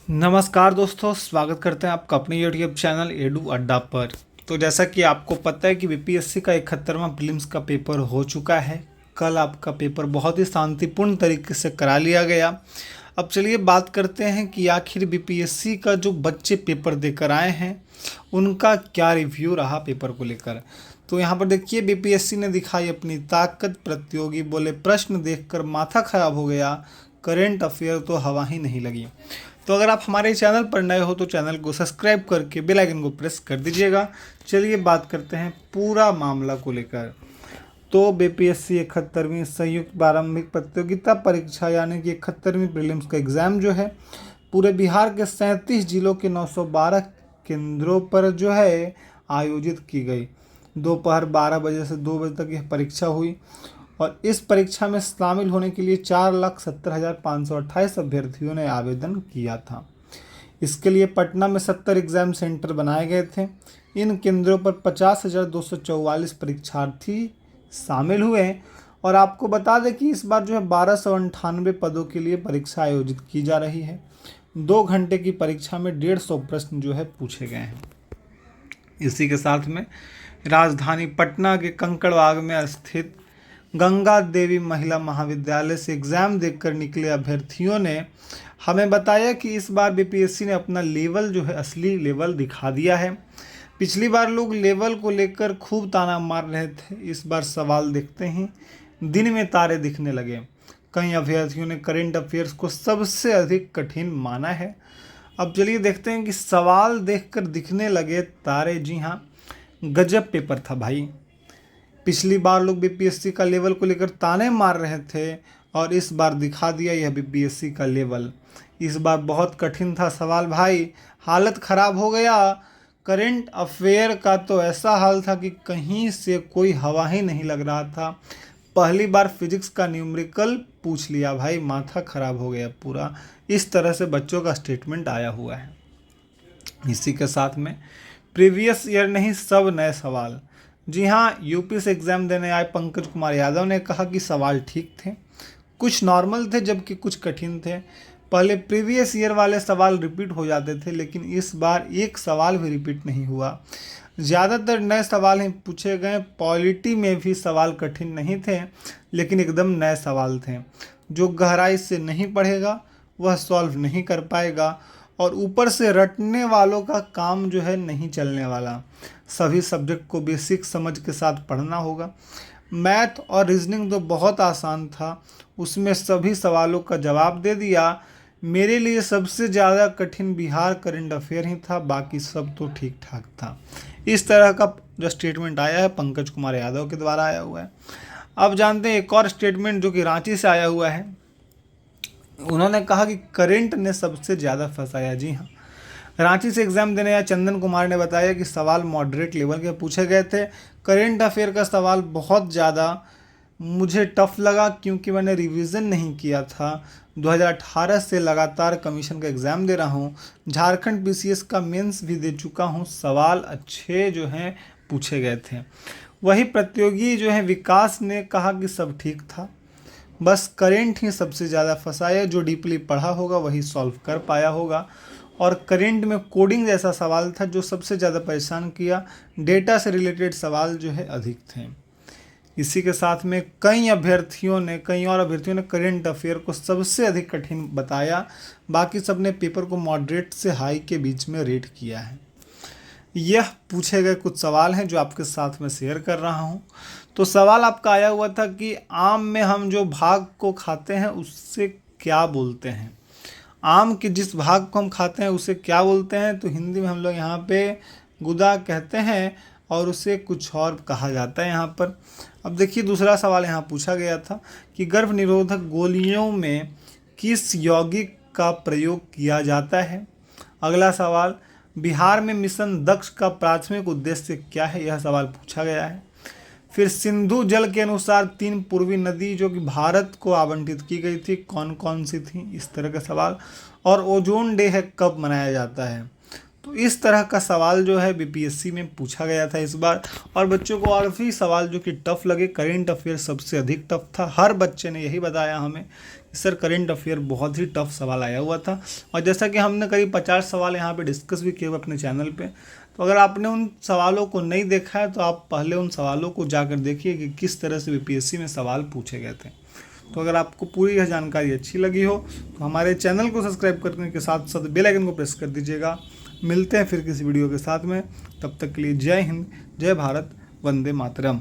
नमस्कार दोस्तों, स्वागत करते हैं आपका अपने यूट्यूब चैनल एडू अड्डा पर। तो जैसा कि आपको पता है कि बीपीएससी का 71वां प्रीलिम्स का पेपर हो चुका है। कल आपका पेपर बहुत ही शांतिपूर्ण तरीके से करा लिया गया। अब चलिए बात करते हैं कि आखिर बीपीएससी का जो बच्चे पेपर देकर आए हैं उनका क्या रिव्यू रहा पेपर को लेकर। तो यहाँ पर देखिए, बीपीएससी ने दिखाई अपनी ताकत, प्रतियोगी बोले प्रश्न देखकर माथा खराब हो गया, करेंट अफेयर तो हवा ही नहीं लगी। तो अगर आप हमारे चैनल पर नए हो तो चैनल को सब्सक्राइब करके बेल आइकन को प्रेस कर दीजिएगा। चलिए बात करते हैं पूरा मामला को लेकर। तो बीपीएससी 71वीं संयुक्त प्रारंभिक प्रतियोगिता परीक्षा यानी कि 71वीं प्रीलिम्स का एग्ज़ाम जो है पूरे बिहार के 37 जिलों के 912 केंद्रों पर जो है आयोजित की गई। दोपहर 12 बजे से 2 बजे तक यह परीक्षा हुई और इस परीक्षा में शामिल होने के लिए 4,70,528 अभ्यर्थियों ने आवेदन किया था। इसके लिए पटना में 70 एग्ज़ाम सेंटर बनाए गए थे। इन केंद्रों पर 50,244 परीक्षार्थी शामिल हुए और आपको बता दें कि इस बार जो है 1298 पदों के लिए परीक्षा आयोजित की जा रही है। 2 घंटे की परीक्षा में 150 प्रश्न जो है पूछे गए हैं। इसी के साथ में राजधानी पटना के कंकड़बाग में स्थित गंगा देवी महिला महाविद्यालय से एग्ज़ाम देकर निकले अभ्यर्थियों ने हमें बताया कि इस बार बीपीएससी ने अपना लेवल जो है असली लेवल दिखा दिया है। पिछली बार लोग लेवल को लेकर खूब ताना मार रहे थे, इस बार सवाल देखते ही दिन में तारे दिखने लगे। कई अभ्यर्थियों ने करेंट अफेयर्स को सबसे अधिक कठिन माना है। अब चलिए देखते हैं कि सवाल देखकर दिखने लगे तारे। जी हाँ, गजब पेपर था भाई। पिछली बार लोग बीपीएससी का लेवल को लेकर ताने मार रहे थे और इस बार दिखा दिया यह बीपीएससी का लेवल। इस बार बहुत कठिन था सवाल भाई, हालत ख़राब हो गया। करेंट अफेयर का तो ऐसा हाल था कि कहीं से कोई हवा ही नहीं लग रहा था। पहली बार फिजिक्स का न्यूमेरिकल पूछ लिया भाई, माथा ख़राब हो गया पूरा। इस तरह से बच्चों का स्टेटमेंट आया हुआ है। इसी के साथ में प्रीवियस ईयर नहीं, सब नए सवाल। जी हाँ, यूपी से एग्ज़ाम देने आए पंकज कुमार यादव ने कहा कि सवाल ठीक थे, कुछ नॉर्मल थे जबकि कुछ कठिन थे। पहले प्रीवियस ईयर वाले सवाल रिपीट हो जाते थे, लेकिन इस बार एक सवाल भी रिपीट नहीं हुआ। ज़्यादातर नए सवाल ही पूछे गए। पॉलिटी में भी सवाल कठिन नहीं थे, लेकिन एकदम नए सवाल थे। जो गहराई से नहीं पढ़ेगा वह सॉल्व नहीं कर पाएगा और ऊपर से रटने वालों का काम जो है नहीं चलने वाला। सभी सब्जेक्ट को बेसिक समझ के साथ पढ़ना होगा। मैथ और रीजनिंग तो बहुत आसान था, उसमें सभी सवालों का जवाब दे दिया। मेरे लिए सबसे ज़्यादा कठिन बिहार करंट अफेयर ही था, बाकी सब तो ठीक ठाक था। इस तरह का जो स्टेटमेंट आया है पंकज कुमार यादव के द्वारा आया हुआ है। अब जानते हैं एक और स्टेटमेंट जो कि रांची से आया हुआ है। उन्होंने कहा कि करंट ने सबसे ज़्यादा फंसाया। जी हाँ, रांची से एग्ज़ाम देने आए चंदन कुमार ने बताया कि सवाल मॉडरेट लेवल के पूछे गए थे। करेंट अफेयर का सवाल बहुत ज़्यादा मुझे टफ लगा क्योंकि मैंने रिवीजन नहीं किया था। 2018 से लगातार कमीशन का एग्ज़ाम दे रहा हूँ, झारखंड बीसीएस का मेंस भी दे चुका हूँ। सवाल अच्छे जो हैं पूछे गए थे। वही प्रतियोगी जो है विकास ने कहा कि सब ठीक था, बस करेंट ही सबसे ज़्यादा फंसाया। जो डीपली पढ़ा होगा वही सॉल्व कर पाया होगा। और करेंट में कोडिंग जैसा सवाल था जो सबसे ज़्यादा परेशान किया। डेटा से रिलेटेड सवाल जो है अधिक थे। इसी के साथ में कई और अभ्यर्थियों ने करेंट अफेयर को सबसे अधिक कठिन बताया। बाकी सब ने पेपर को मॉडरेट से हाई के बीच में रेट किया है। यह पूछे गए कुछ सवाल हैं जो आपके साथ में शेयर कर रहा हूं। तो सवाल आपका आया हुआ था कि आम में हम जो भाग को खाते हैं उससे क्या बोलते हैं। आम के जिस भाग को हम खाते हैं उसे क्या बोलते हैं। तो हिंदी में हम लोग यहाँ पे गुदा कहते हैं और उसे कुछ और कहा जाता है यहाँ पर। अब देखिए दूसरा सवाल यहाँ पूछा गया था कि गर्भ निरोधक गोलियों में किस यौगिक का प्रयोग किया जाता है। अगला सवाल, बिहार में मिशन दक्ष का प्राथमिक उद्देश्य क्या है, यह सवाल पूछा गया है। फिर सिंधु जल के अनुसार 3 पूर्वी नदी जो कि भारत को आवंटित की गई थी, कौन कौन सी थी, इस तरह के सवाल। और ओजोन डे है कब मनाया जाता है। तो इस तरह का सवाल जो है बीपीएससी में पूछा गया था इस बार। और बच्चों को काफ़ी सवाल जो कि टफ लगे, करेंट अफेयर सबसे अधिक टफ था। हर बच्चे ने यही बताया हमें कि सर करेंट अफेयर बहुत ही टफ सवाल आया हुआ था। और जैसा कि हमने करीब 50 सवाल यहाँ पे डिस्कस भी किए हुए अपने चैनल पे, तो अगर आपने उन सवालों को नहीं देखा है तो आप पहले उन सवालों को जाकर देखिए कि किस तरह से बीपीएससी में सवाल पूछे गए थे। तो अगर आपको पूरी यह जानकारी अच्छी लगी हो तो हमारे चैनल को सब्सक्राइब करने के साथ साथ बेल आइकन को प्रेस कर दीजिएगा। मिलते हैं फिर किसी वीडियो के साथ में, तब तक के लिए जय हिंद, जय भारत, वंदे मातरम।